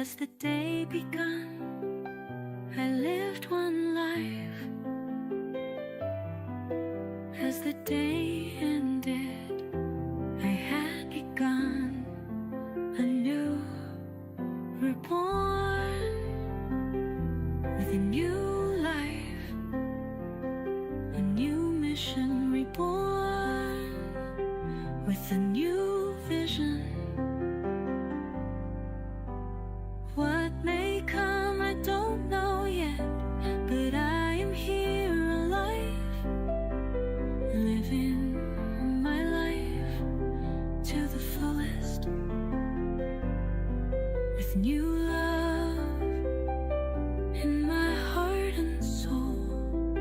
As the day begun, I lived one life. As the day ended, I had begun anew, reborn with a new life, a new mission, reborn with a new vision. What may come, I don't know yet, but I am here alive, living my life to the fullest, with new love in my heart and soul,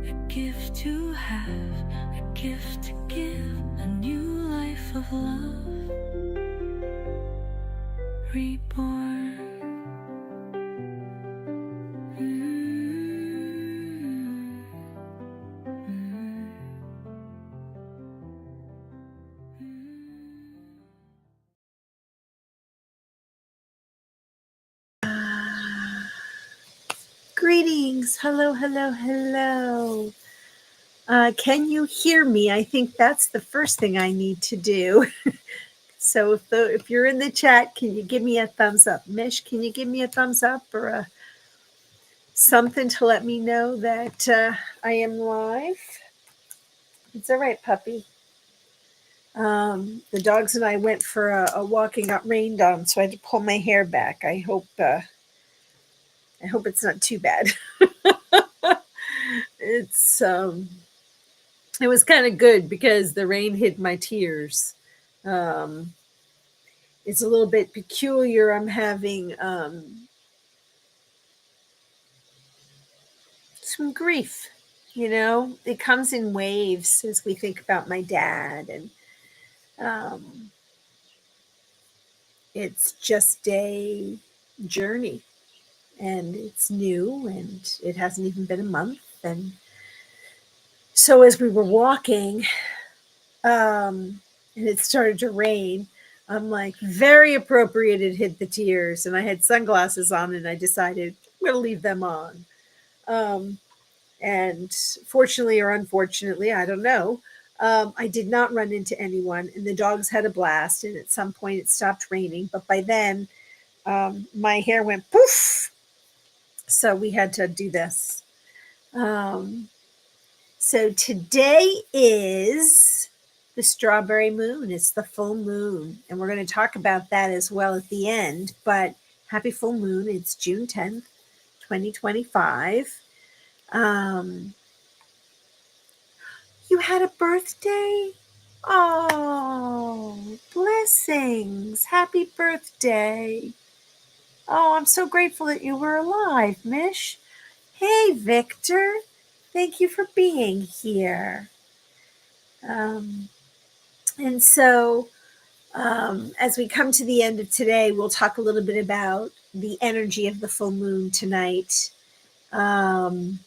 a gift to have, a gift to give, a new life of love, reborn. Greetings. Hello, hello, hello. Can you hear me? I think that's the first thing I need to do. So if you're in the chat, can you give me a thumbs up? Mish, can you give me a thumbs up or something to let me know that I am live? It's all right, puppy. The dogs and I went for a walk and got rained on, so I had to pull my hair back. I hope it's not too bad. It was kind of good because the rain hid my tears. It's a little bit peculiar. I'm having some grief. You know, it comes in waves as we think about my dad, and it's just a journey, and it's new, and it hasn't even been a month. And so as we were walking, and it started to rain, I'm like, very appropriate, it hid the tears. And I had sunglasses on, and I decided I'm going to leave them on. And fortunately or unfortunately, I don't know, I did not run into anyone, and the dogs had a blast. And at some point it stopped raining, but by then my hair went poof. So we had to do this. So today is the strawberry moon. It's the full moon, and we're going to talk about that as well at the end. But happy full moon. It's June 10th, 2025. You had a birthday? Oh, blessings. Happy birthday. Oh, I'm so grateful that you were alive, Mish. Hey, Victor. Thank you for being here. And so as we come to the end of today, we'll talk a little bit about the energy of the full moon tonight, and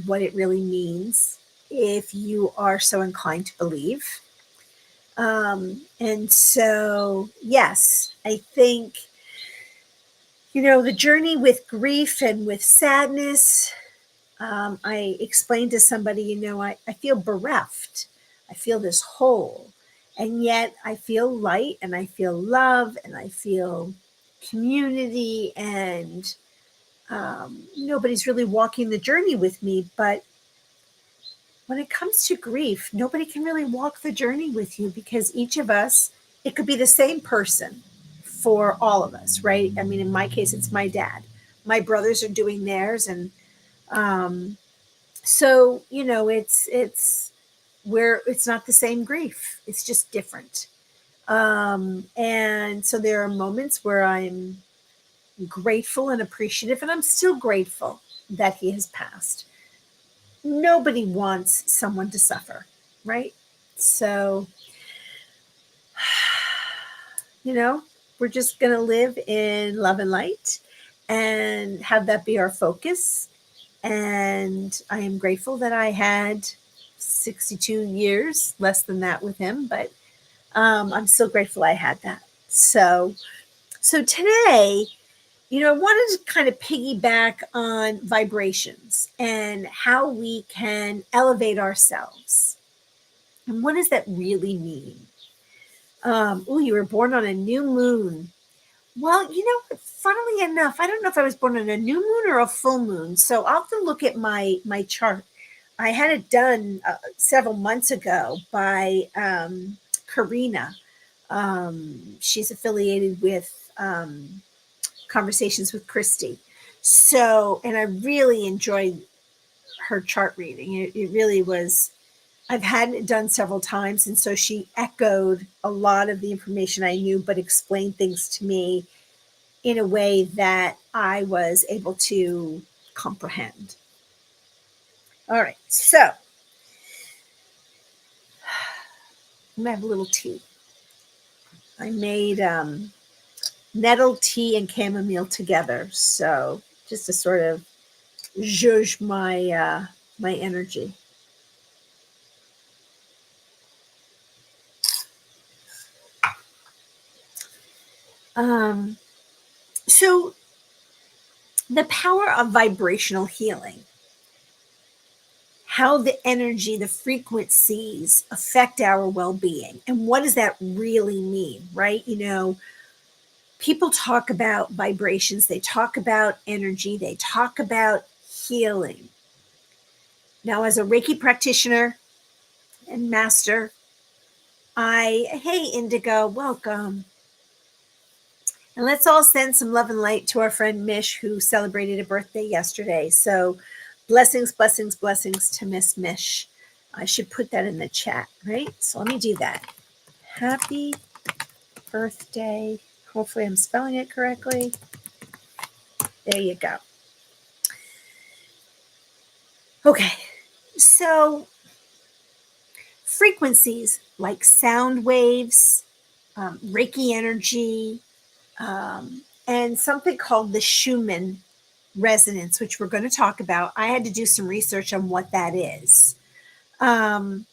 what it really means, if you are so inclined to believe. And so, yes, I think, you know, the journey with grief and with sadness, I explained to somebody, you know, I feel bereft. I feel this hole. And yet I feel light, and I feel love, and I feel community, and nobody's really walking the journey with me. But when it comes to grief, nobody can really walk the journey with you, because each of us, it could be the same person for all of us, right? I mean, in my case, it's my dad. My brothers are doing theirs. And so, you know, it's not the same grief. It's just different. And so there are moments where I'm grateful and appreciative, and I'm still grateful that he has passed. Nobody wants someone to suffer, right? So, you know, we're just going to live in love and light and have that be our focus. And I am grateful that I had 62 years, less than that with him, but I'm still grateful I had that. So So today, I wanted to kind of piggyback on vibrations and how we can elevate ourselves. And what does that really mean? Oh, you were born on a new moon. Well, funnily enough, I don't know if I was born on a new moon or a full moon. So I'll have to look at my chart. I had it done several months ago by Karina. She's affiliated with Conversations with Christy. So, and I really enjoyed her chart reading. It really was. I've had it done several times, and so she echoed a lot of the information I knew, but explained things to me in a way that I was able to comprehend. All right, so I'm gonna have a little tea. I made nettle tea and chamomile together, so just to sort of zhuzh my energy. Um, so the power of vibrational healing, how the energy, the frequencies affect our well-being, and what does that really mean, right? People talk about vibrations, they talk about energy, they talk about healing. Now, as a Reiki practitioner and master, hey, Indigo, welcome. And let's all send some love and light to our friend Mish, who celebrated a birthday yesterday. So blessings, blessings, blessings to Miss Mish. I should put that in the chat, right? So let me do that. Happy birthday. Hopefully I'm spelling it correctly. There you go. Okay, so frequencies like sound waves, Reiki energy, and something called the Schumann resonance, which we're going to talk about. I had to do some research on what that is. It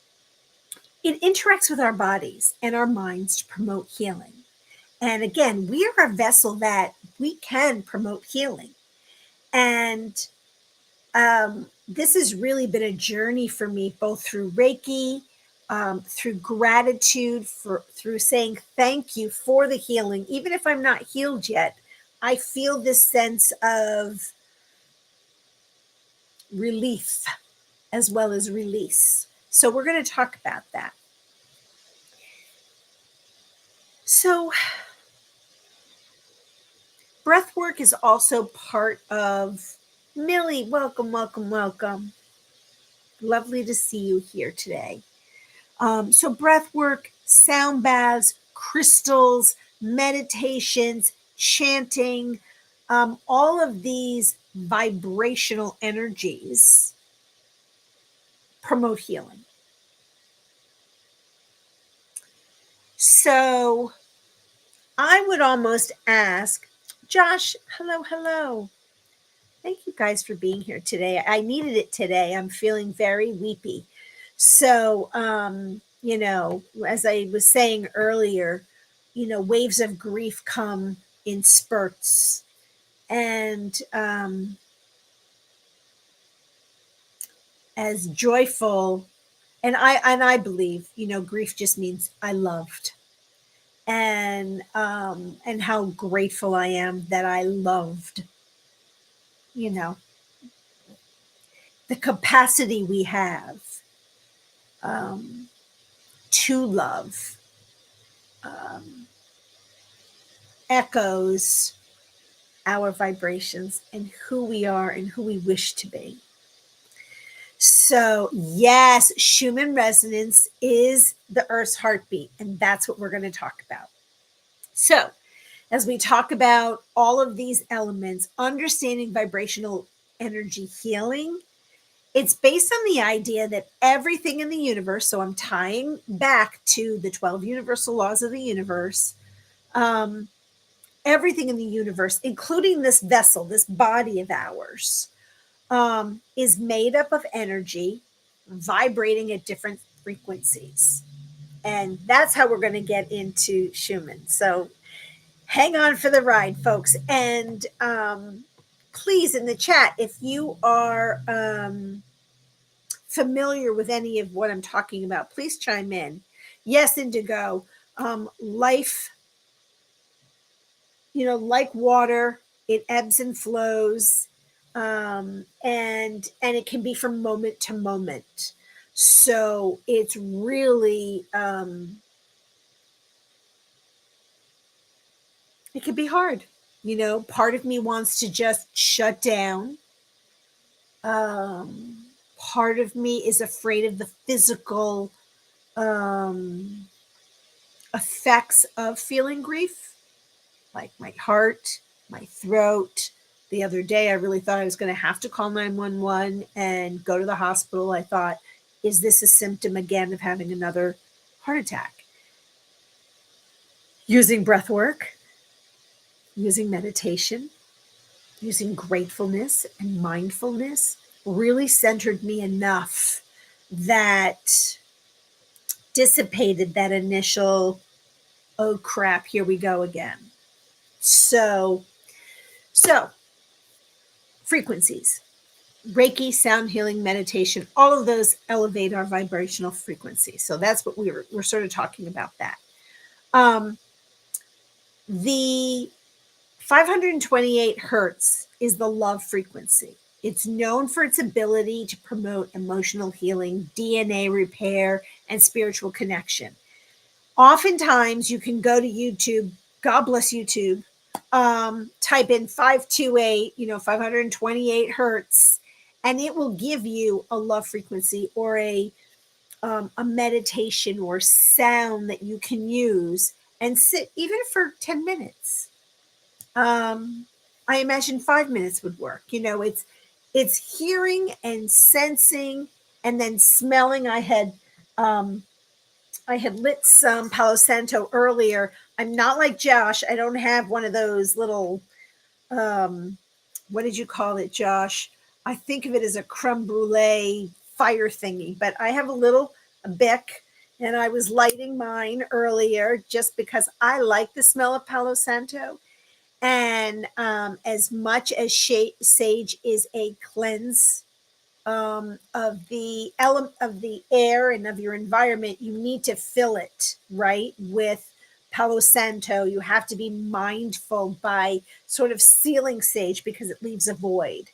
interacts with our bodies and our minds to promote healing. And again, we are a vessel that we can promote healing. And this has really been a journey for me, both through Reiki, through gratitude, through saying thank you for the healing. Even if I'm not healed yet, I feel this sense of relief as well as release. So we're going to talk about that. So breath work is also part of Millie. Welcome, welcome, welcome. Lovely to see you here today. So breath work, sound baths, crystals, meditations, chanting, all of these vibrational energies promote healing. So I would almost ask, Josh, hello, hello. Thank you guys for being here today. I needed it today. I'm feeling very weepy. So, as I was saying earlier, waves of grief come in spurts. And as joyful, and I believe, grief just means I loved. And how grateful I am that I loved, the capacity we have to love echoes our vibrations and who we are and who we wish to be. So yes, Schumann resonance is the Earth's heartbeat, and that's what we're going to talk about. So as we talk about all of these elements, understanding vibrational energy healing, it's based on the idea that everything in the universe, so I'm tying back to the 12 universal laws of the universe, everything in the universe, including this vessel, this body of ours, is made up of energy vibrating at different frequencies. And that's how we're going to get into Schumann. So hang on for the ride, folks. And please, in the chat, if you are familiar with any of what I'm talking about, please chime in. Yes, Indigo. Life, like water, it ebbs and flows, and it can be from moment to moment. So it's really it can be hard. Part of me wants to just shut down. Um, Part of me is afraid of the physical effects of feeling grief, like my heart, my throat. The other day, I really thought I was going to have to call 911 and go to the hospital. I thought, is this a symptom again of having another heart attack? Using breath work, using meditation, using gratefulness and mindfulness really centered me enough that dissipated that initial, oh crap, here we go again. So frequencies, Reiki, sound healing, meditation, all of those elevate our vibrational frequency. So that's what we're sort of talking about that. The 528 hertz is the love frequency. It's known for its ability to promote emotional healing, DNA repair, and spiritual connection. Oftentimes, you can go to YouTube, God bless YouTube, type in 528, 528 hertz, and it will give you a love frequency or a meditation or sound that you can use and sit even for 10 minutes. I imagine 5 minutes would work. It's hearing and sensing and then smelling. I had lit some Palo Santo earlier. I'm not like Josh. I don't have one of those little, what did you call it, Josh? I think of it as a creme brulee fire thingy, but I have a Bic, and I was lighting mine earlier just because I like the smell of Palo Santo. And as much as sage is a cleanse of the element of the air and of your environment, you need to fill it right with Palo Santo. You have to be mindful by sort of sealing sage because it leaves a void.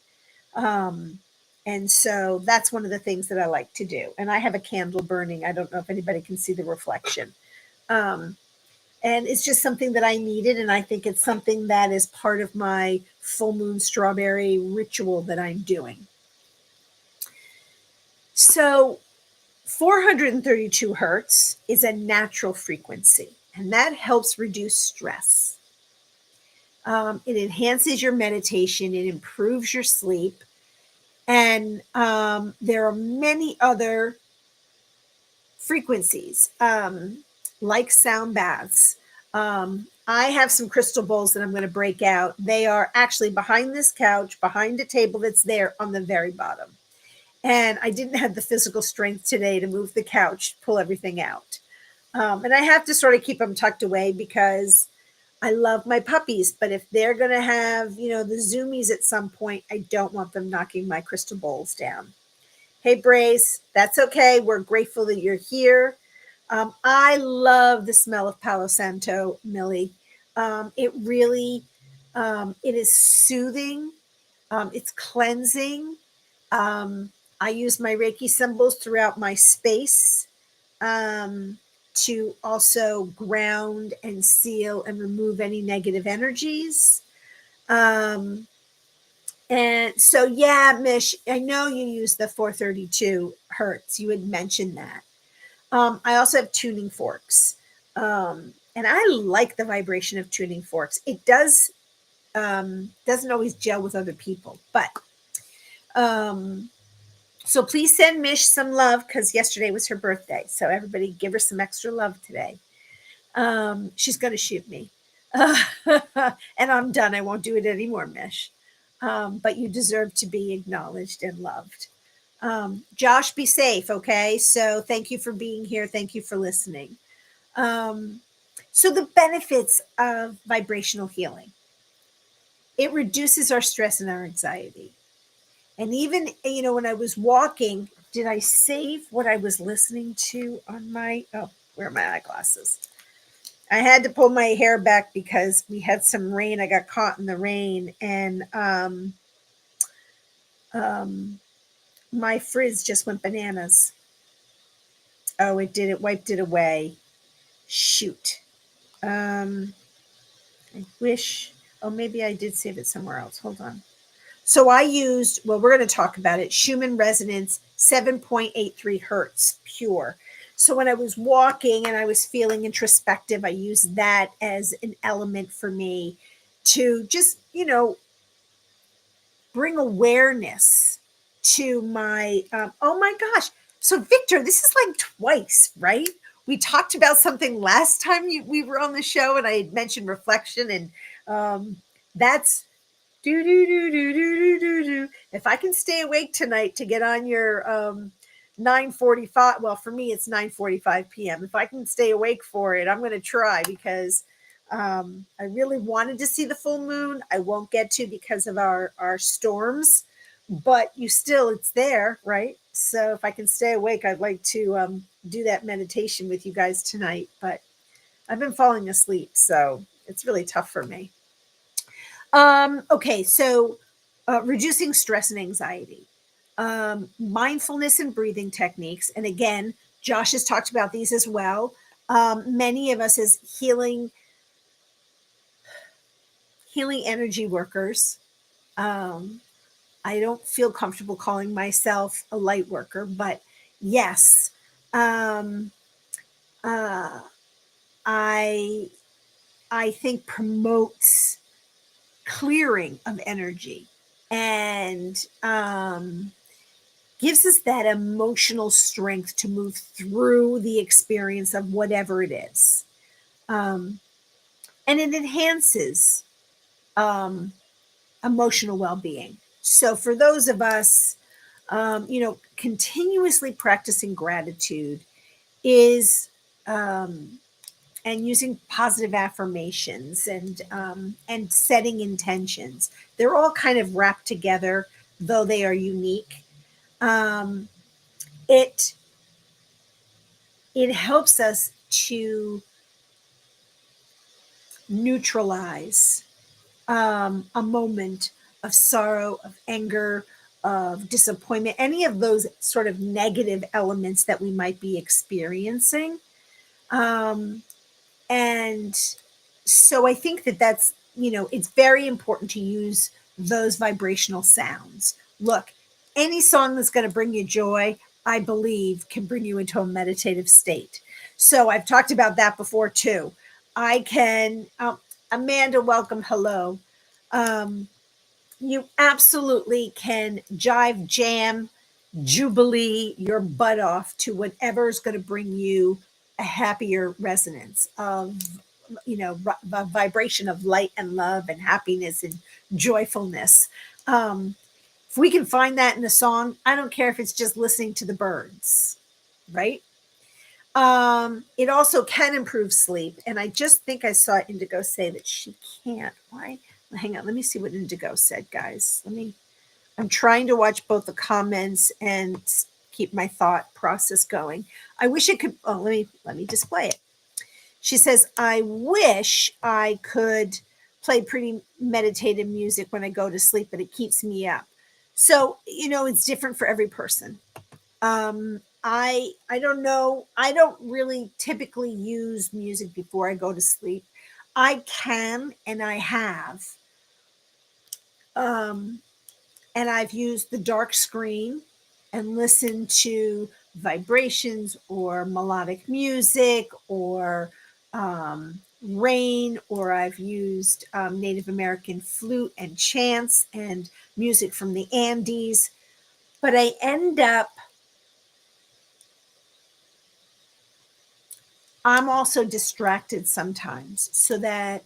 And so that's one of the things that I like to do. And I have a candle burning. I don't know if anybody can see the reflection. And it's just something that I needed. And I think it's something that is part of my full moon strawberry ritual that I'm doing. So 432 hertz is a natural frequency, and that helps reduce stress. It enhances your meditation. It improves your sleep. And there are many other frequencies, like sound baths. I have some crystal bowls that I'm going to break out. They are actually behind this couch, behind a table that's there on the very bottom. And I didn't have the physical strength today to move the couch, pull everything out. And I have to sort of keep them tucked away because I love my puppies. But if they're going to have, the zoomies at some point, I don't want them knocking my crystal bowls down. Hey, Brace, that's okay. We're grateful that you're here. I love the smell of Palo Santo, Millie. It really, it is soothing. It's cleansing. I use my Reiki symbols throughout my space to also ground and seal and remove any negative energies. And so, yeah, Mish, I know you use the 432 hertz. You had mentioned that. I also have tuning forks. And I like the vibration of tuning forks. It doesn't always gel with other people, but so please send Mish some love because yesterday was her birthday. So everybody give her some extra love today. She's going to shoot me. And I'm done. I won't do it anymore, Mish. But you deserve to be acknowledged and loved. Josh, be safe, okay? So thank you for being here. Thank you for listening. So the benefits of vibrational healing. It reduces our stress and our anxiety. And even, when I was walking, did I save what I was listening to on where are my eyeglasses? I had to pull my hair back because we had some rain. I got caught in the rain, and my frizz just went bananas. Oh, it did. It wiped it away. Shoot. I wish. Oh, maybe I did save it somewhere else. Hold on. So I used, well, we're going to talk about it, Schumann resonance, 7.83 hertz, pure. So when I was walking and I was feeling introspective, I used that as an element for me to just, bring awareness to my, oh my gosh. So Victor, this is like twice, right? We talked about something last time we were on the show, and I had mentioned reflection, and that's do do do do do do do do. If I can stay awake tonight to get on your 9:45, well, for me it's 9:45 p.m. If I can stay awake for it, I'm going to try, because I really wanted to see the full moon. I won't get to because of our storms, but it's there, right? So if I can stay awake, I'd like to do that meditation with you guys tonight. But I've been falling asleep, so it's really tough for me. Okay, so reducing stress and anxiety, mindfulness and breathing techniques. And again, Josh has talked about these as well. Many of us as healing energy workers. I don't feel comfortable calling myself a light worker, but yes, uh, I think promotes clearing of energy, and gives us that emotional strength to move through the experience of whatever it is. And it enhances emotional well-being. So for those of us, continuously practicing gratitude is, and using positive affirmations, and setting intentions. They're all kind of wrapped together, though they are unique. It helps us to neutralize a moment of sorrow, of anger, of disappointment, any of those sort of negative elements that we might be experiencing. And so I think that's, it's very important to use those vibrational sounds. Look, any song that's going to bring you joy, I believe, can bring you into a meditative state. So I've talked about that before too. I can, Amanda, welcome. Hello. You absolutely can jive, jam, jubilee your butt off to whatever is going to bring you a happier resonance of, a vibration of light and love and happiness and joyfulness. If we can find that in a song, I don't care if it's just listening to the birds, right? It also can improve sleep. And I just think I saw Indigo say that she can't. Why? Hang on. Let me see what Indigo said, guys. I'm trying to watch both the comments and keep my thought process going. I wish it could. Oh, let me display it. She says, I wish I could play pretty meditative music when I go to sleep, but it keeps me up. So, it's different for every person. I don't know. I don't really typically use music before I go to sleep. I can, and I have. And I've used the dark screen and listened to vibrations or melodic music or rain, or I've used Native American flute and chants and music from the Andes. But I end up, I'm also distracted sometimes, so that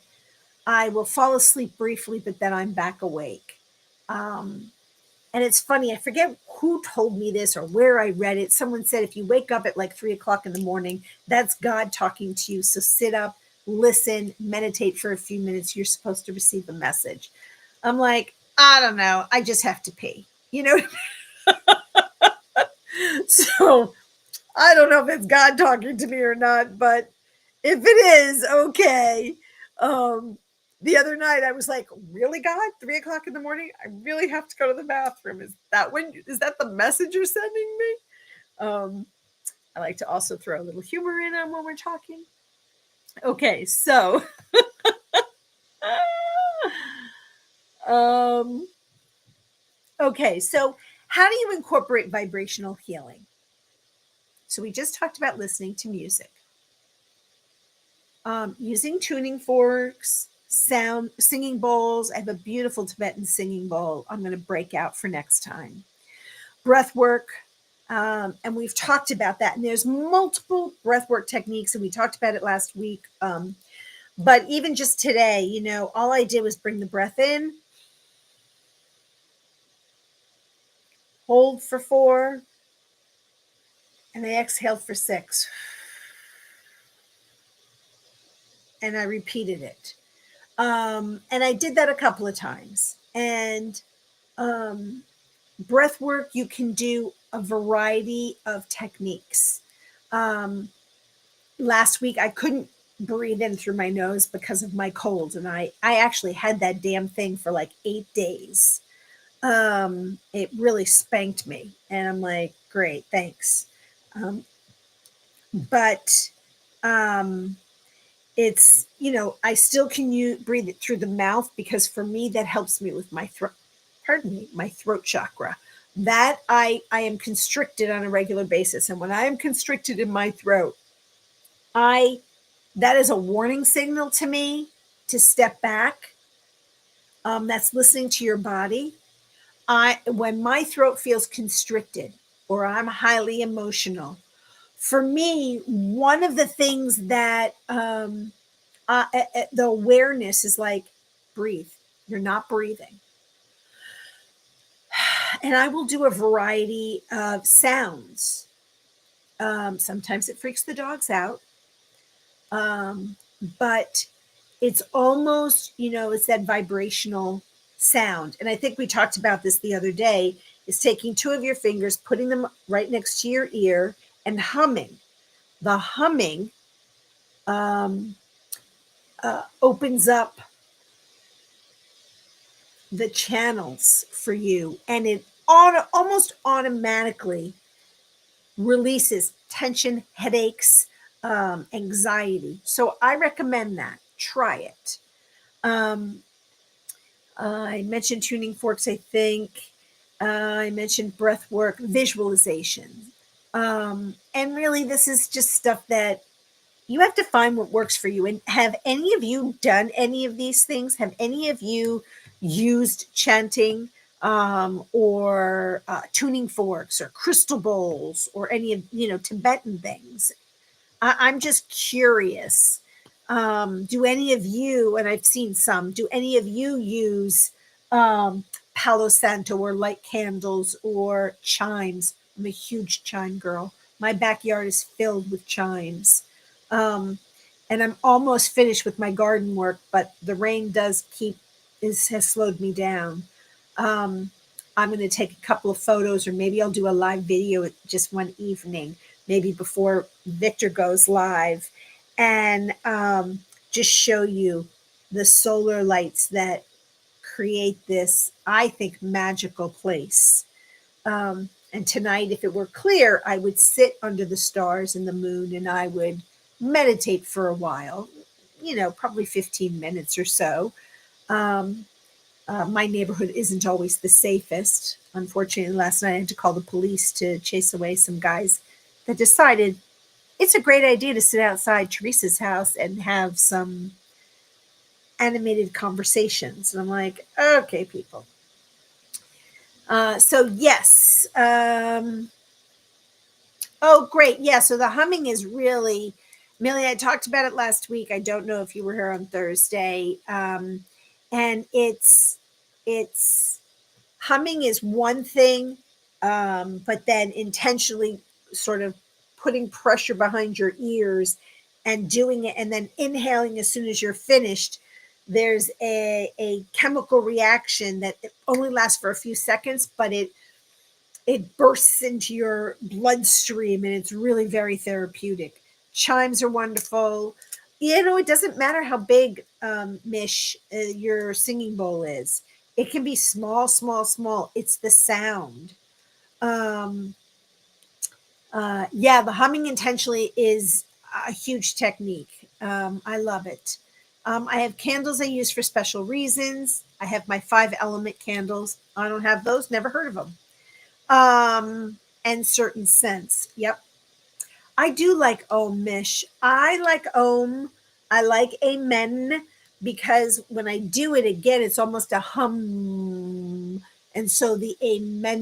I will fall asleep briefly, but then I'm back awake. And it's funny, I forget who told me this or where I read it. Someone said if you wake up at like 3 o'clock in the morning, that's God talking to you. So sit up, listen, meditate for a few minutes, you're supposed to receive a message. I'm like, I don't know. I just have to pee. You know? So I don't know if it's God talking to me or not, but if it is, okay. Um, the other night I was like, really, God, 3 o'clock in the morning? I really have to go to the bathroom. Is that the message you're sending me? I like to also throw a little humor in on when we're talking. Okay, so um, okay, so how do you incorporate vibrational healing? So we just talked about listening to music, using tuning forks, sound singing bowls. I have a beautiful Tibetan singing bowl I'm going to break out for next time. Breath work, and we've talked about that. And there's multiple breath work techniques, and we talked about it last week. But even just today, all I did was bring the breath in, hold for 4, and I exhaled for 6. And I repeated it. And I did that a couple of times. And breath work, you can do a variety of techniques. Last week, I couldn't breathe in through my nose because of my cold. And I actually had that damn thing for like 8 days. It really spanked me. And I'm like, great, thanks. But it's, I still can breathe it through the mouth, because for me, that helps me with my throat. Pardon me, my throat chakra. That I am constricted on a regular basis. And when I am constricted in my throat, that is a warning signal to me to step back. That's listening to your body. When my throat feels constricted or I'm highly emotional, for me, one of the things that the awareness is like, breathe. You're not breathing. And I will do a variety of sounds. Sometimes it freaks the dogs out. But it's almost, it's that vibrational sound. And I think we talked about this the other day, is taking 2 of your fingers, putting them right next to your ear and humming. The humming opens up the channels for you, and it almost automatically releases tension, headaches, anxiety. So I recommend that. Try it. I mentioned tuning forks, I think. I mentioned breath work, visualization. And really, this is just stuff that you have to find what works for you. And have any of you done any of these things? Have any of you used chanting or tuning forks or crystal bowls or any of, Tibetan things? I'm just curious. Do any of you, and I've seen some, do any of you use Palo Santo or light candles or chimes? I'm a huge chime girl. My backyard is filled with chimes. And I'm almost finished with my garden work, but the rain has slowed me down. I'm going to take a couple of photos, or maybe I'll do a live video just one evening, maybe before Victor goes live, and just show you the solar lights that create this, I think, magical place. And tonight, if it were clear, I would sit under the stars and the moon, and I would meditate for a while, probably 15 minutes or so. My neighborhood isn't always the safest. Unfortunately, last night I had to call the police to chase away some guys that decided it's a great idea to sit outside Teresa's house and have some animated conversations. And I'm like, okay, people. So yes. Oh, great. Yeah. So the humming is really, Millie, I talked about it last week. I don't know if you were here on Thursday. And it's humming is one thing, but then intentionally sort of putting pressure behind your ears and doing it and then inhaling as soon as you're finished, there's a chemical reaction that only lasts for a few seconds, but it bursts into your bloodstream and it's really very therapeutic. Chimes are wonderful. It doesn't matter how big, Mish, your singing bowl is. It can be small, small, small. It's the sound. Um, yeah, the humming intentionally is a huge technique. I love it. I have candles I use for special reasons. I have my 5 element candles. I don't have those. Never heard of them. And certain scents. Yep. I do like Om, Mish. I like Om. I like Amen because when I do it again, it's almost a hum. And so the Amen,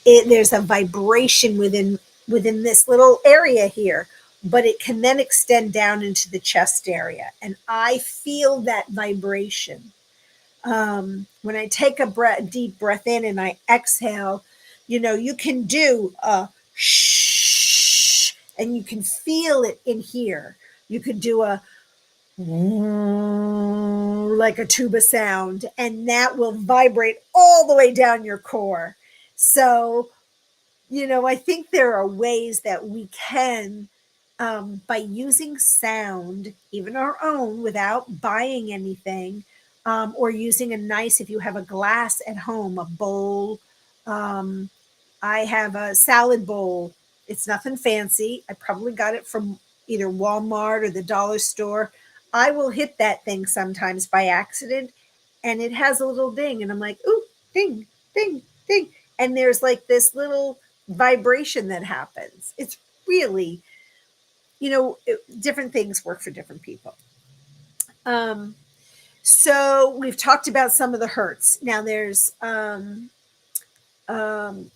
there's a vibration within this little area here, but it can then extend down into the chest area. And I feel that vibration. When I take a deep breath in and I exhale, you can do a shh and you can feel it in here. You could do a like a tuba sound, and that will vibrate all the way down your core. So, I think there are ways that we can, by using sound, even our own, without buying anything, or using if you have a glass at home, a bowl. Um, I have a salad bowl. It's nothing fancy. I probably got it from either Walmart or the dollar store. I will hit that thing sometimes by accident, and it has a little ding, and I'm like, ooh, ding, ding, ding. And there's like this little vibration that happens. It's really, different things work for different people. Um, so we've talked about some of the hurts. Now there's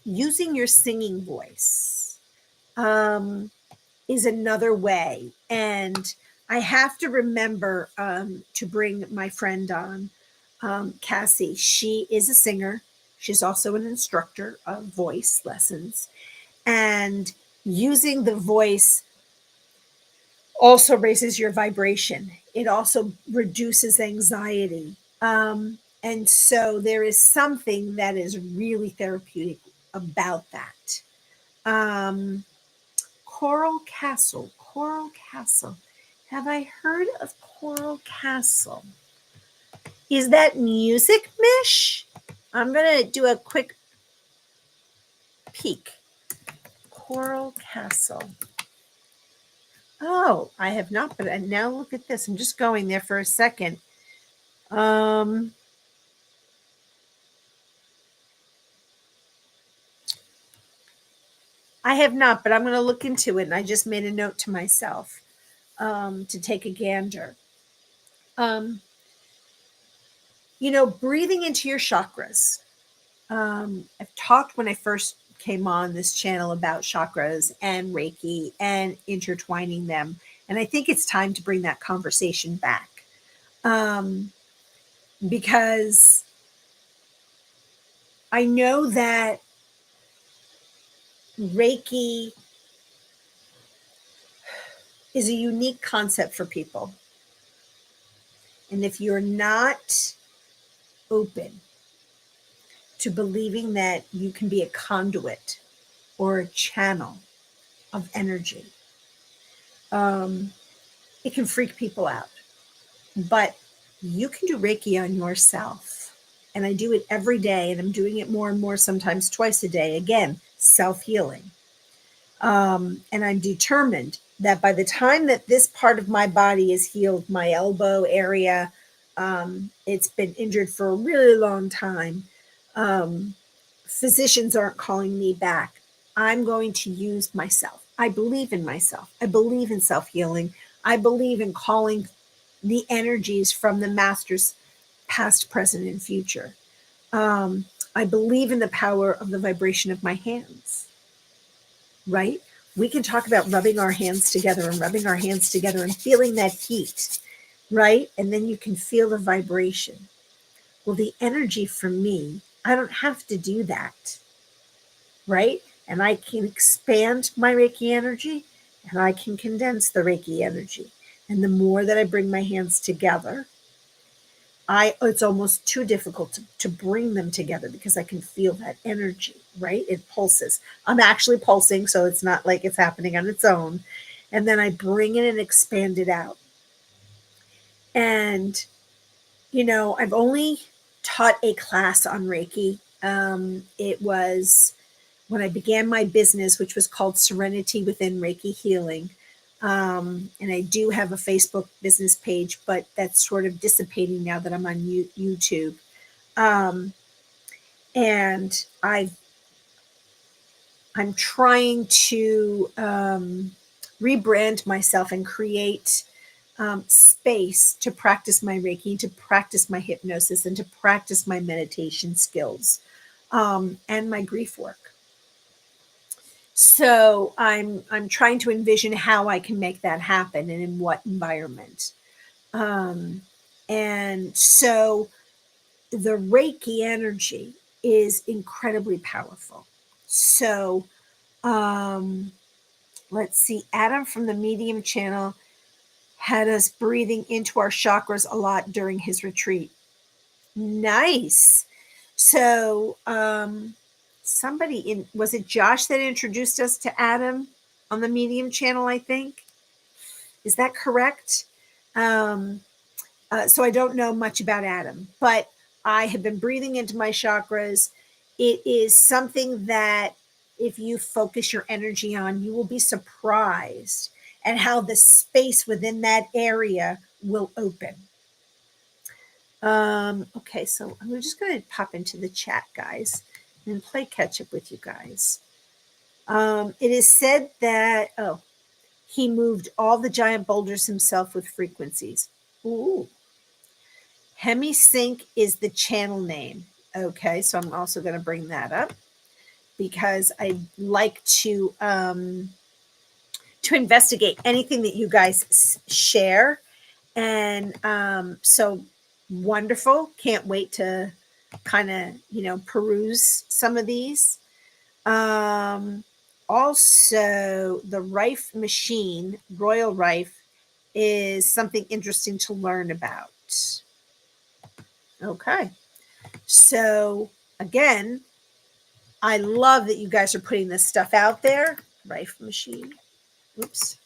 using your singing voice is another way. And I have to remember to bring my friend on, Cassie. She is a singer. She's also an instructor of voice lessons. And using the voice also raises your vibration. It also reduces anxiety. And so there is something that is really therapeutic about that. Um, Coral Castle. Coral Castle. Have I heard of Coral Castle? Is that music, Mish? I'm going to do a quick peek. Coral Castle. Oh, I have not, but now look at this. I'm just going there for a second. I have not, but I'm going to look into it. And I just made a note to myself to take a gander. Breathing into your chakras. I've talked when I first came on this channel about chakras and Reiki and intertwining them. And I think it's time to bring that conversation back. Because I know that Reiki is a unique concept for people. And if you're not open to believing that you can be a conduit or a channel of energy, it can freak people out. But you can do Reiki on yourself. And I do it every day, and I'm doing it more and more, sometimes twice a day. Again, self-healing. And I'm determined that by the time that this part of my body is healed, my elbow area, it's been injured for a really long time. Physicians aren't calling me back. I'm going to use myself. I believe in myself. I believe in self-healing. I believe in calling the energies from the masters, past, present, and future. I believe in the power of the vibration of my hands, right? We can talk about rubbing our hands together and feeling that heat, right? And then you can feel the vibration. Well, the energy for me, I don't have to do that, right? And I can expand my Reiki energy and I can condense the Reiki energy. And the more that I bring my hands together, it's almost too difficult to bring them together because I can feel that energy, right? It pulses. I'm actually pulsing, so it's not like it's happening on its own. And then I bring it and expand it out. And, I've only taught a class on Reiki. It was when I began my business, which was called Serenity Within Reiki Healing. And I do have a Facebook business page, but that's sort of dissipating now that I'm on YouTube. And I'm trying to rebrand myself and create space to practice my Reiki, to practice my hypnosis, and to practice my meditation skills and my grief work. So I'm trying to envision how I can make that happen and in what environment. And so the Reiki energy is incredibly powerful. So let's see, Adam from the Medium channel had us breathing into our chakras a lot during his retreat. Nice. So was it Josh that introduced us to Adam on the Medium channel, I think? Is that correct? So I don't know much about Adam, but I have been breathing into my chakras. It is something that if you focus your energy on, you will be surprised at how the space within that area will open. Okay, so I'm just going to pop into the chat, guys, and play catch up with you guys. It is said that, he moved all the giant boulders himself with frequencies. Ooh. HemiSync is the channel name. Okay, so I'm also going to bring that up because I like to investigate anything that you guys share. And so wonderful. Can't wait to kind of, peruse some of these. Also, the Rife machine, Royal Rife, is something interesting to learn about. Okay. So again, I love that you guys are putting this stuff out there. Rife machine. Oops.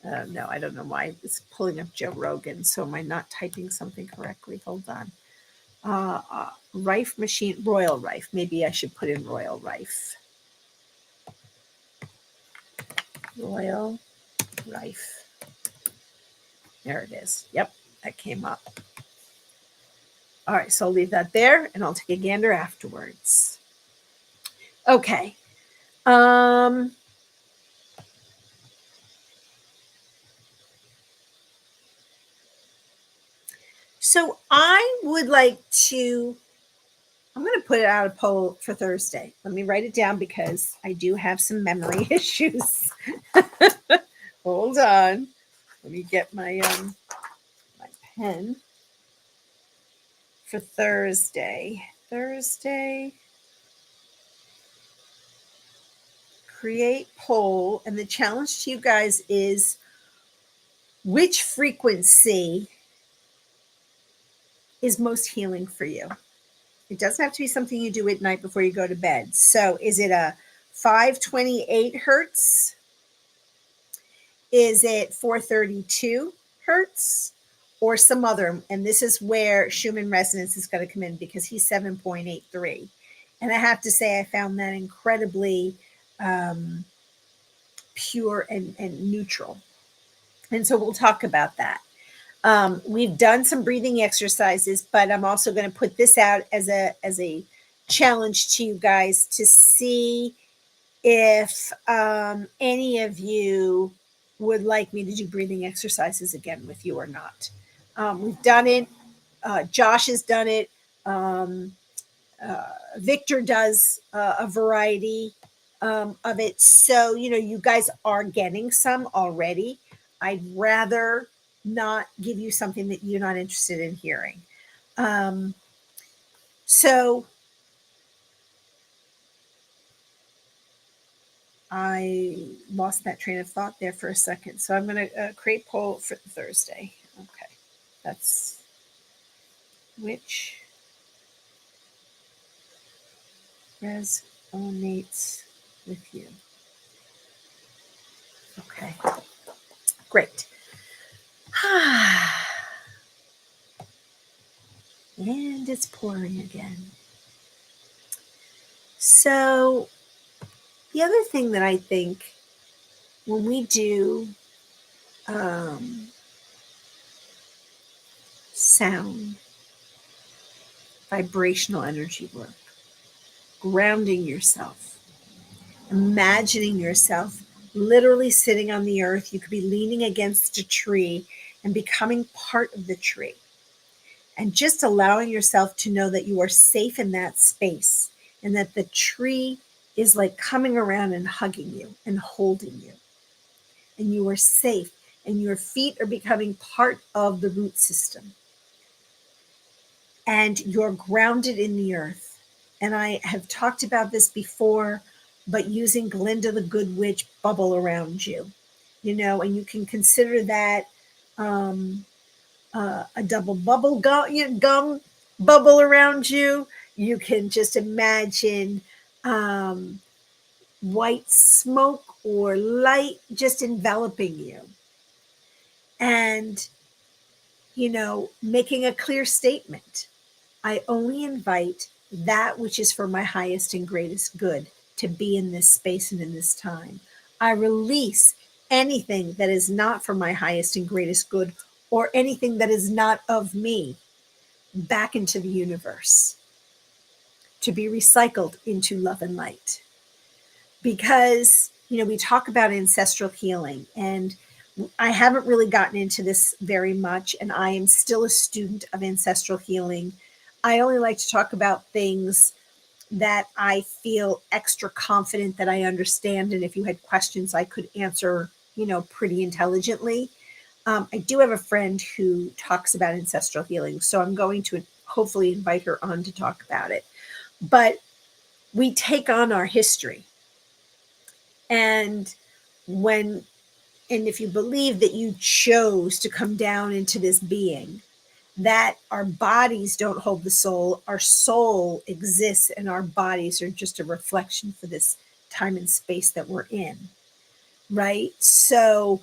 No, I don't know why it's pulling up Joe Rogan. So am I not typing something correctly? Hold on. Rife machine, Royal Rife. Maybe I should put in Royal Rife. Royal Rife. There it is. Yep, that came up. All right, so I'll leave that there and I'll take a gander afterwards. Okay. So I would like to, I'm going to put it out a poll for Thursday. Let me write it down because I do have some memory issues. Hold on. Let me get my my pen for Thursday. Create poll. And the challenge to you guys is which frequency is most healing for you? It doesn't have to be something you do at night before you go to bed. So is it a 528 hertz? Is it 432 hertz? Or some other? And this is where Schumann resonance is going to come in because he's 7.83. And I have to say, I found that incredibly pure and neutral. And so we'll talk about that. We've done some breathing exercises, but I'm also going to put this out as a challenge to you guys to see if any of you would like me to do breathing exercises again with you or not. We've done it. Josh has done it. Victor does a variety of it. So, you guys are getting some already. I'd rather not give you something that you're not interested in hearing. So I lost that train of thought there for a second. So I'm going to create poll for Thursday. Okay. That's which resonates with you. Okay. Great. And it's pouring again. So the other thing that I think when we do sound, vibrational energy work, grounding yourself, imagining yourself literally sitting on the earth. You could be leaning against a tree and becoming part of the tree. And just allowing yourself to know that you are safe in that space and that the tree is like coming around and hugging you and holding you. And you are safe and your feet are becoming part of the root system. And you're grounded in the earth. And I have talked about this before, but using Glinda the Good Witch bubble around you, and you can consider that a double bubble gum bubble around you. You can just imagine white smoke or light just enveloping you. And, making a clear statement. I only invite that which is for my highest and greatest good to be in this space and in this time. I release anything that is not for my highest and greatest good or anything that is not of me back into the universe to be recycled into love and light. Because, we talk about ancestral healing, and I haven't really gotten into this very much, and I am still a student of ancestral healing. I only like to talk about things that I feel extra confident that I understand. And if you had questions, I could answer, pretty intelligently. I do have a friend who talks about ancestral healing, so I'm going to hopefully invite her on to talk about it. But we take on our history. And if you believe that you chose to come down into this being, that our bodies don't hold the soul, our soul exists, and our bodies are just a reflection for this time and space that we're in, right? So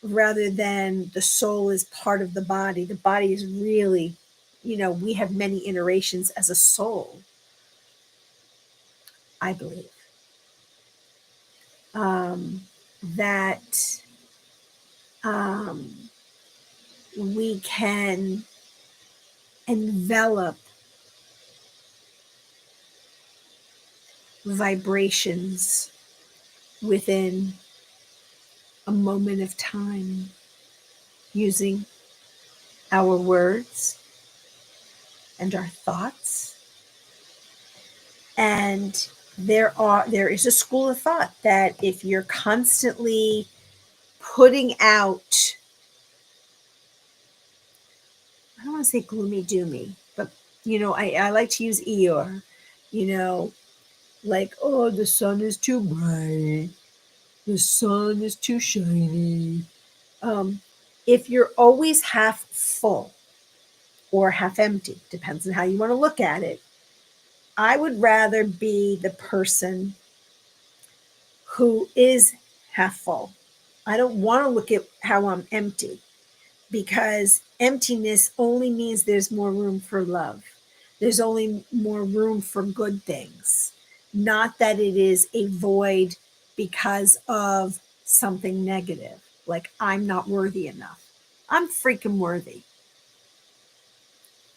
rather than the soul is part of the body is really, we have many iterations as a soul, I believe. That we can envelop vibrations within a moment of time using our words and our thoughts. And there is a school of thought that if you're constantly putting out, I don't want to say gloomy doomy, but I like to use Eeyore, like, oh, the sun is too bright, the sun is too shiny. If you're always half full or half empty, depends on how you want to look at it, I would rather be the person who is half full. I don't want to look at how I'm empty, because emptiness only means there's more room for love. There's only more room for good things, not that it is a void because of something negative, like I'm not worthy enough. I'm freaking worthy.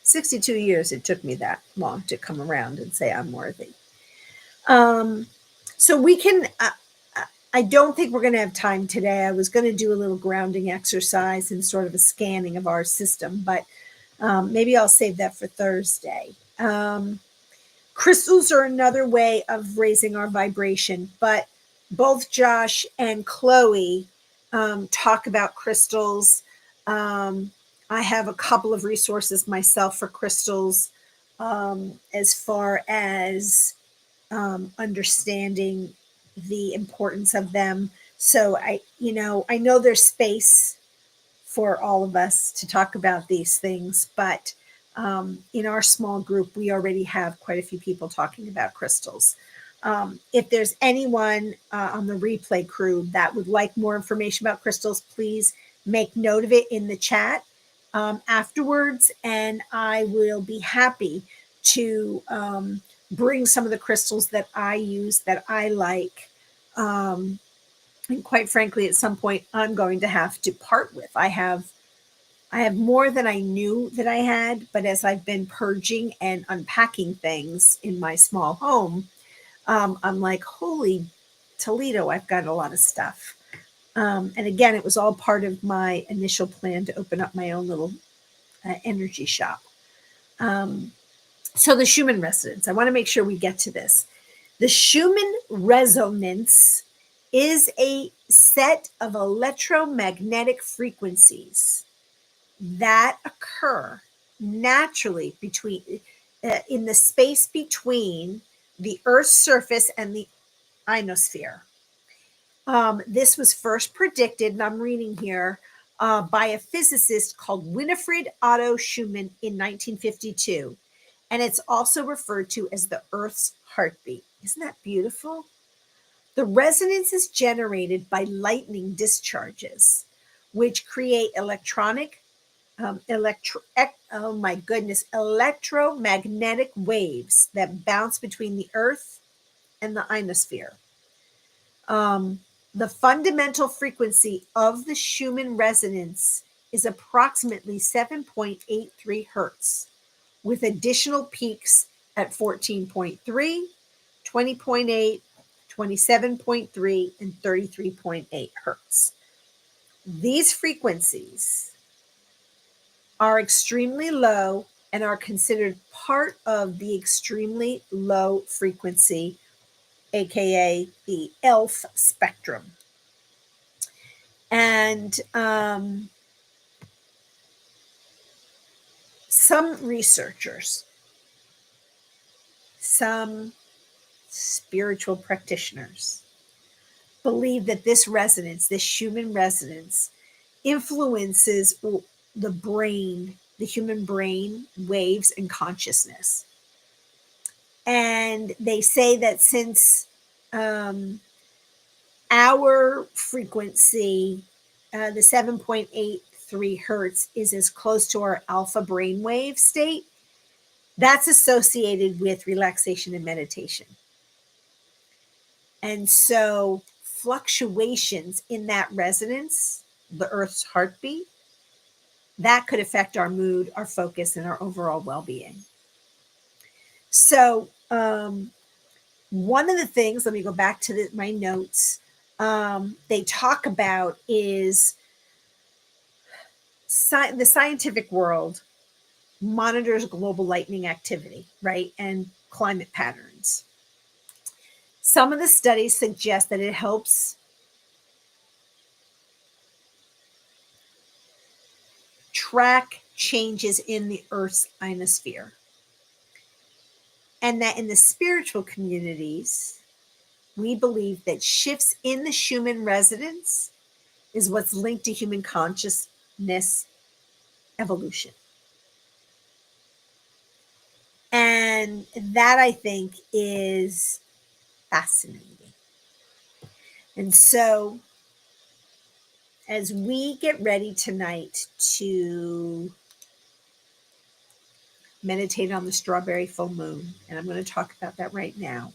62 years it took me that long to come around and say I'm worthy. So we can, I don't think we're going to have time today. I was going to do a little grounding exercise and sort of a scanning of our system, but maybe I'll save that for Thursday. Crystals are another way of raising our vibration, but both Josh and Chloe talk about crystals. I have a couple of resources myself for crystals, as far as understanding the importance of them. So I know there's space for all of us to talk about these things, but in our small group, we already have quite a few people talking about crystals. If there's anyone on the replay crew that would like more information about crystals, please make note of it in the chat afterwards, and I will be happy to bring some of the crystals that I use that I like. And quite frankly, at some point, I'm going to have to part with. I have more than I knew that I had, but as I've been purging and unpacking things in my small home, I'm like, holy Toledo, I've got a lot of stuff. And again, it was all part of my initial plan to open up my own little energy shop. So the Schumann resonance, I want to make sure we get to this. The Schumann resonance is a set of electromagnetic frequencies that occur naturally in the space between the Earth's surface and the ionosphere. This was first predicted, and I'm reading here, by a physicist called Winifred Otto Schumann in 1952. And it's also referred to as the Earth's heartbeat. Isn't that beautiful? The resonance is generated by lightning discharges, which create electromagnetic waves that bounce between the Earth and the ionosphere. The fundamental frequency of the Schumann resonance is approximately 7.83 hertz, with additional peaks at 14.3, 20.8, 27.3, and 33.8 hertz. These frequencies are extremely low and are considered part of the extremely low frequency, aka the ELF spectrum. And some researchers, some spiritual practitioners, believe that this resonance, this Schumann resonance, influences the brain, the human brain waves and consciousness. And they say that since our frequency, the 7.83 hertz, is as close to our alpha brainwave state, that's associated with relaxation and meditation. And so fluctuations in that resonance, the Earth's heartbeat, that could affect our mood, our focus, and our overall well-being. So one of the things, let me go back to my notes, they talk about is the scientific world monitors global lightning activity, right, and climate patterns. Some of the studies suggest that it helps track changes in the Earth's ionosphere. And that in the spiritual communities, we believe that shifts in the Schumann resonance is what's linked to human consciousness evolution. And that, I think, is fascinating. And so as we get ready tonight to meditate on the strawberry full moon, and I'm going to talk about that right now,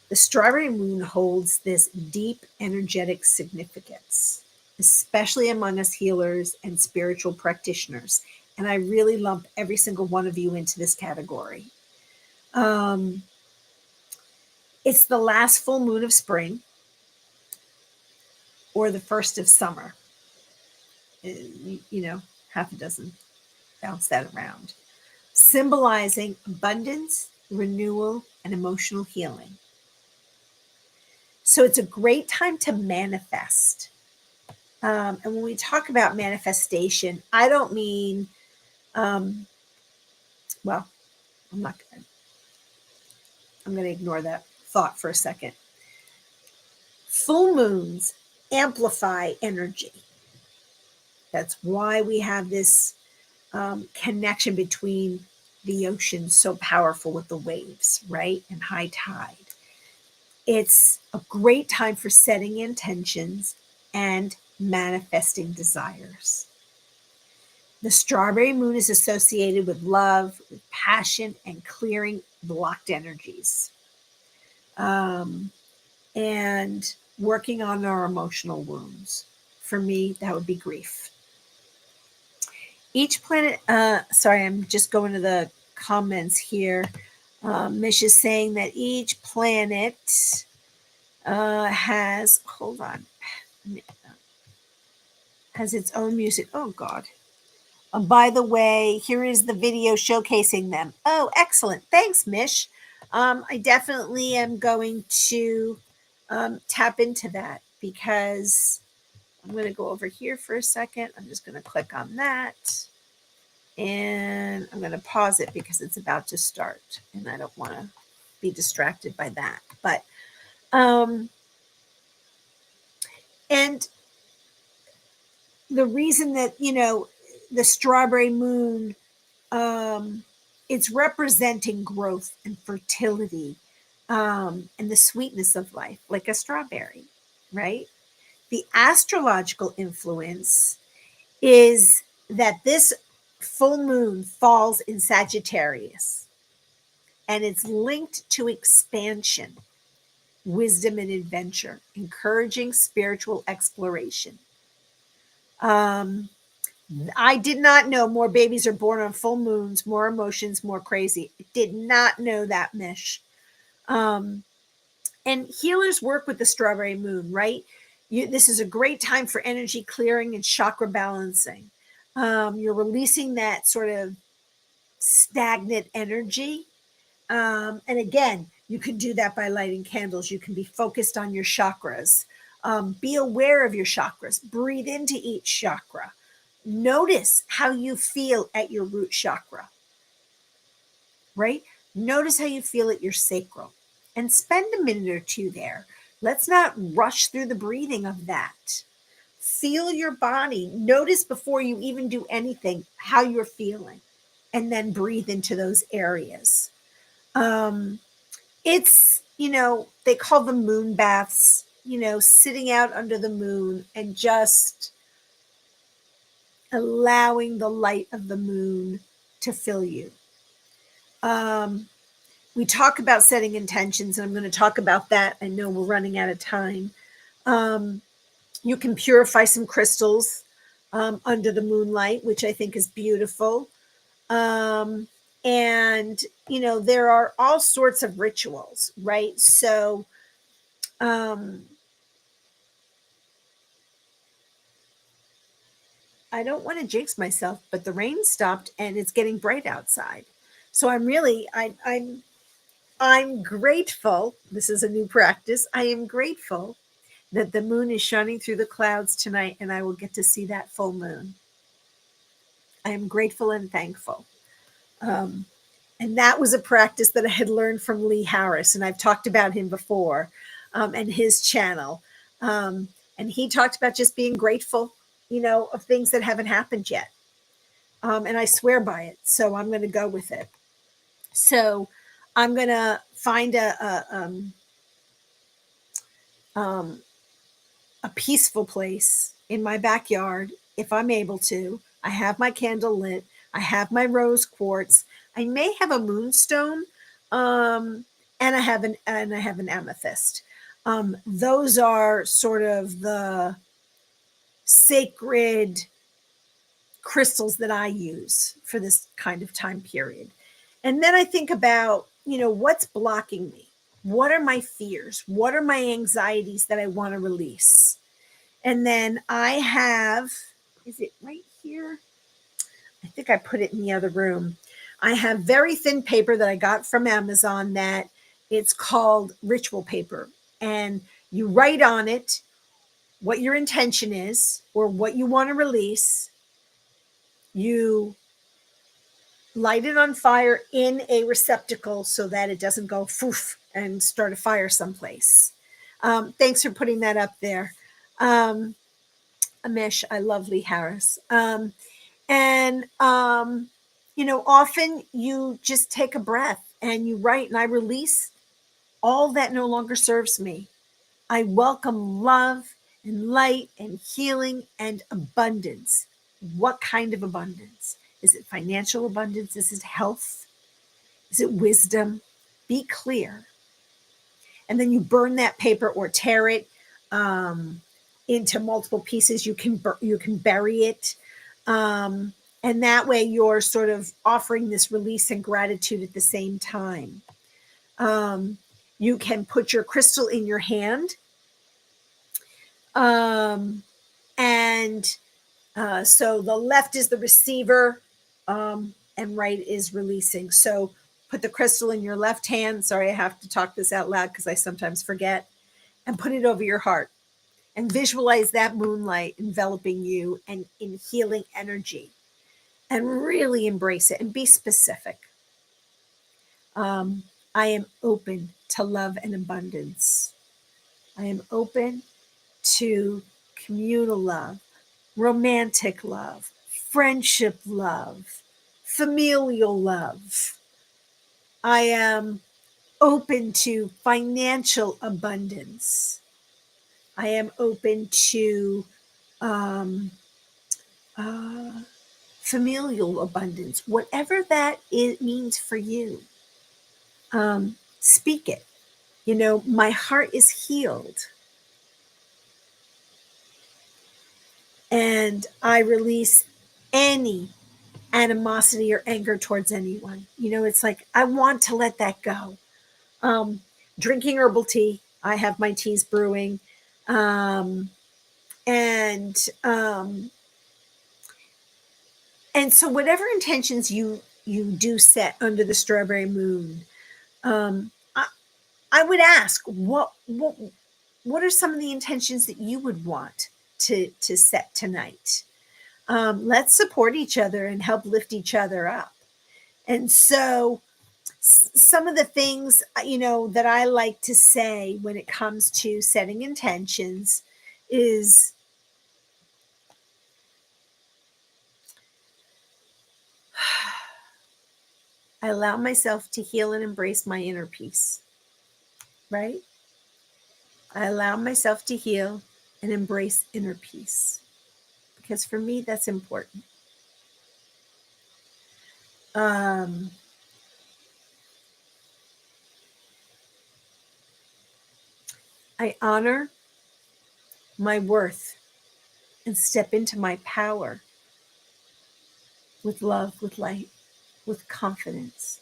the strawberry moon holds this deep energetic significance, especially among us healers and spiritual practitioners. And I really lump every single one of you into this category. It's the last full moon of spring or the first of summer. Half a dozen, bounce that around. Symbolizing abundance, renewal, and emotional healing. So it's a great time to manifest. And when we talk about manifestation, I don't mean, I'm going to ignore that thought for a second. Full moons amplify energy. That's why we have this connection between the ocean so powerful with the waves, right? And high tide. It's a great time for setting intentions and manifesting desires. The strawberry moon is associated with love, with passion, and clearing blocked energies. Um, and working on our emotional wounds. For me, that would be grief. Each planet, sorry, I'm just going to the comments here. Mish is saying that each planet hold on, has its own music. Oh, God. By the way, here is the video showcasing them. Oh, excellent. Thanks, Mish. I definitely am going to tap into that because I'm going to go over here for a second. I'm just going to click on that. And I'm going to pause it because it's about to start. And I don't want to be distracted by that. But, and the reason that, the strawberry moon, it's representing growth and fertility, and the sweetness of life, like a strawberry, right? The astrological influence is that this full moon falls in Sagittarius, and it's linked to expansion, wisdom, and adventure, encouraging spiritual exploration. I did not know more babies are born on full moons, more emotions, more crazy. Did not know that, Mish. And healers work with the strawberry moon, right? This is a great time for energy clearing and chakra balancing. You're releasing that sort of stagnant energy. And again, you can do that by lighting candles. You can be focused on your chakras. Be aware of your chakras. Breathe into each chakra. Notice how you feel at your root chakra, right? Notice how you feel at your sacral and spend a minute or two there. Let's not rush through the breathing of that. Feel your body. Notice before you even do anything how you're feeling, and then breathe into those areas. It's, they call them moon baths, sitting out under the moon and just allowing the light of the moon to fill you. We talk about setting intentions, and I'm going to talk about that. I know we're running out of time. You can purify some crystals under the moonlight, which I think is beautiful. And, there are all sorts of rituals, right? So, I don't want to jinx myself, but the rain stopped and it's getting bright outside. So I'm grateful. This is a new practice. I am grateful that the moon is shining through the clouds tonight and I will get to see that full moon. I am grateful and thankful. And that was a practice that I had learned from Lee Harris, and I've talked about him before, and his channel. And he talked about just being grateful, of things that haven't happened yet. And I swear by it. So I'm going to go with it. So I'm going to find a peaceful place in my backyard if I'm able to. I have my candle lit. I have my rose quartz. I may have a moonstone, and I have an amethyst. Those are sort of the sacred crystals that I use for this kind of time period. And then I think about, what's blocking me? What are my fears? What are my anxieties that I want to release? And then I have, is it right here? I think I put it in the other room. I have very thin paper that I got from Amazon that it's called ritual paper. And you write on it what your intention is or what you want to release. You light it on fire in a receptacle so that it doesn't go foof and start a fire someplace. Thanks for putting that up there. Amish, I love Lee Harris. And often you just take a breath and you write, and I release all that no longer serves me. I welcome love and light and healing and abundance. What kind of abundance? Is it financial abundance? Is it health? Is it wisdom? Be clear. And then you burn that paper or tear it into multiple pieces. You can bury it. And that way you're sort of offering this release and gratitude at the same time. You can put your crystal in your hand. And so the left is the receiver, and right is releasing. So put the crystal in your left hand. Sorry, I have to talk this out loud because I sometimes forget. And put it over your heart. And visualize that moonlight enveloping you and in healing energy. And really embrace it and be specific. I am open to love and abundance. I am open to communal love, romantic love, friendship love, familial love. I am open to financial abundance. I am open to familial abundance, whatever that means for you. Speak it. My heart is healed. And I release any animosity or anger towards anyone. It's like, I want to let that go. Drinking herbal tea. I have my teas brewing. And so whatever intentions you do set under the strawberry moon, I would ask, what are some of the intentions that you would want to set tonight? Let's support each other and help lift each other up. And so some of the things, that I like to say when it comes to setting intentions is, I allow myself to heal and embrace my inner peace, right? I allow myself to heal and embrace inner peace, because for me, that's important. I honor my worth and step into my power with love, with light, with confidence.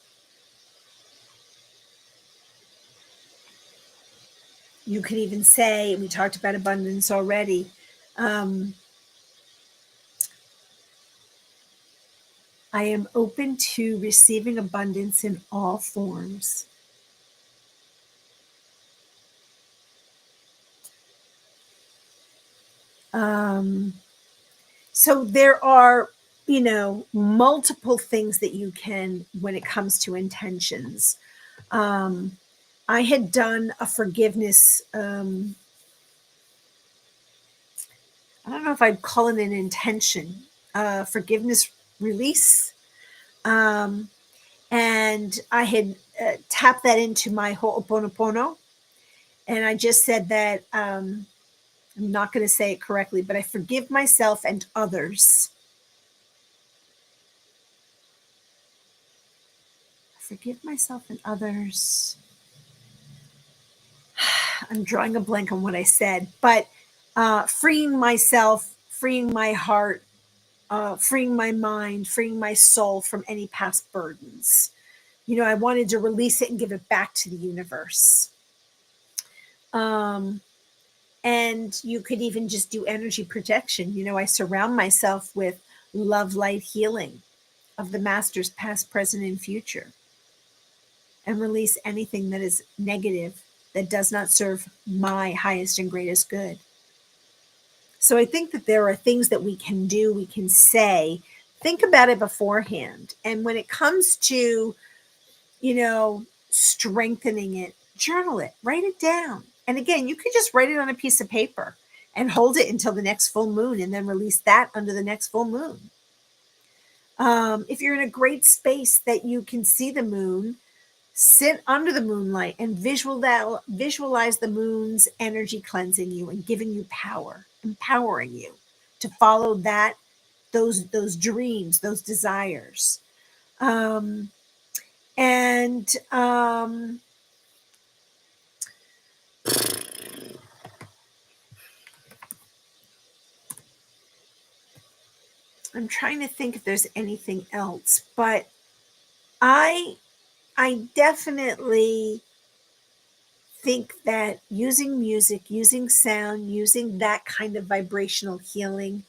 You could even say, we talked about abundance already, I am open to receiving abundance in all forms. So there are, multiple things that you can, when it comes to intentions. I had done a forgiveness, I don't know if I'd call it an intention, forgiveness release. And I had tapped that into my Ho'oponopono. And I just said that, I'm not going to say it correctly, but I forgive myself and others. Forgive myself and others. I'm drawing a blank on what I said, but freeing myself, freeing my heart, freeing my mind, freeing my soul from any past burdens. I wanted to release it and give it back to the universe. And you could even just do energy protection. I surround myself with love, light, healing of the masters, past, present, and future, and release anything that is negative, that does not serve my highest and greatest good. So I think that there are things that we can do, we can say, think about it beforehand. And when it comes to, strengthening it, journal it, write it down. And again, you could just write it on a piece of paper and hold it until the next full moon and then release that under the next full moon. If you're in a great space that you can see the moon, sit under the moonlight and visualize the moon's energy cleansing you and giving you power, empowering you to follow those dreams, those desires. And I'm trying to think if there's anything else, but I definitely think that using music, using sound, using that kind of vibrational healing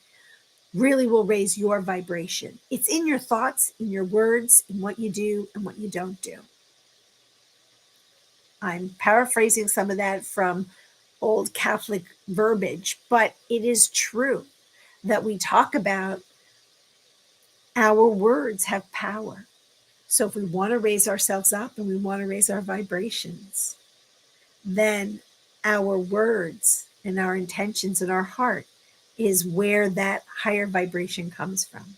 really will raise your vibration. It's in your thoughts, in your words, in what you do and what you don't do. I'm paraphrasing some of that from old Catholic verbiage, but it is true that we talk about our words have power. So if we want to raise ourselves up and we want to raise our vibrations, then our words and our intentions and our heart is where that higher vibration comes from.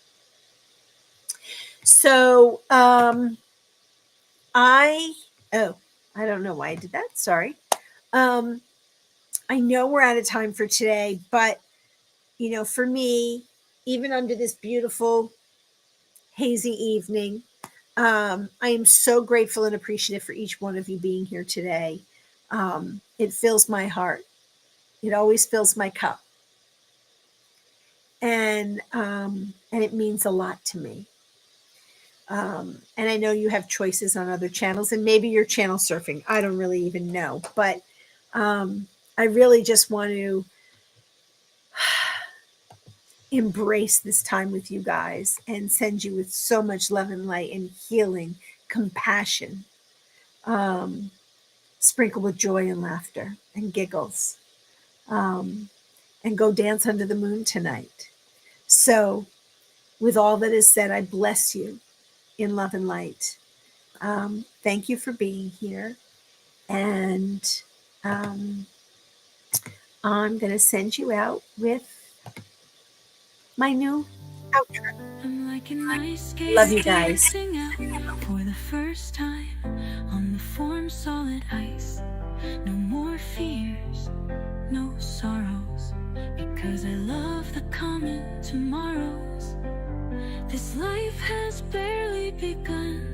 So I don't know why I did that. Sorry. I know we're out of time for today, but for me, even under this beautiful hazy evening, I am so grateful and appreciative for each one of you being here today. It fills my heart. It always fills my cup. And it means a lot to me. And I know you have choices on other channels, and maybe you're channel surfing. I don't really even know, but I really just want to embrace this time with you guys and send you with so much love and light and healing, compassion, sprinkle with joy and laughter and giggles, and go dance under the moon tonight. So with all that is said, I bless you in love and light. Thank you for being here. And I'm going to send you out with my new outro. I'm like an ice Love you guys. skating out for the first time on the form solid ice. No more fears, no sorrows, because I love the common tomorrows. This life has barely begun,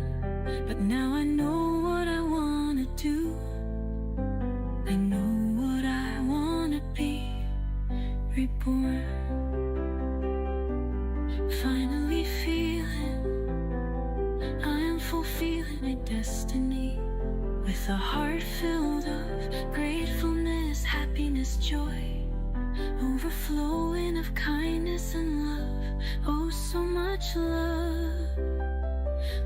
but now I know what I want to do. I know what I want to be, reborn. Finally feeling I am fulfilling my destiny, with a heart filled of gratefulness, happiness, joy, overflowing of kindness and love. Oh, so much love.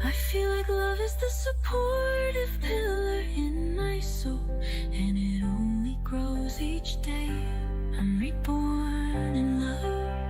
I feel like love is the supportive pillar in my soul, and it only grows each day. I'm reborn in love.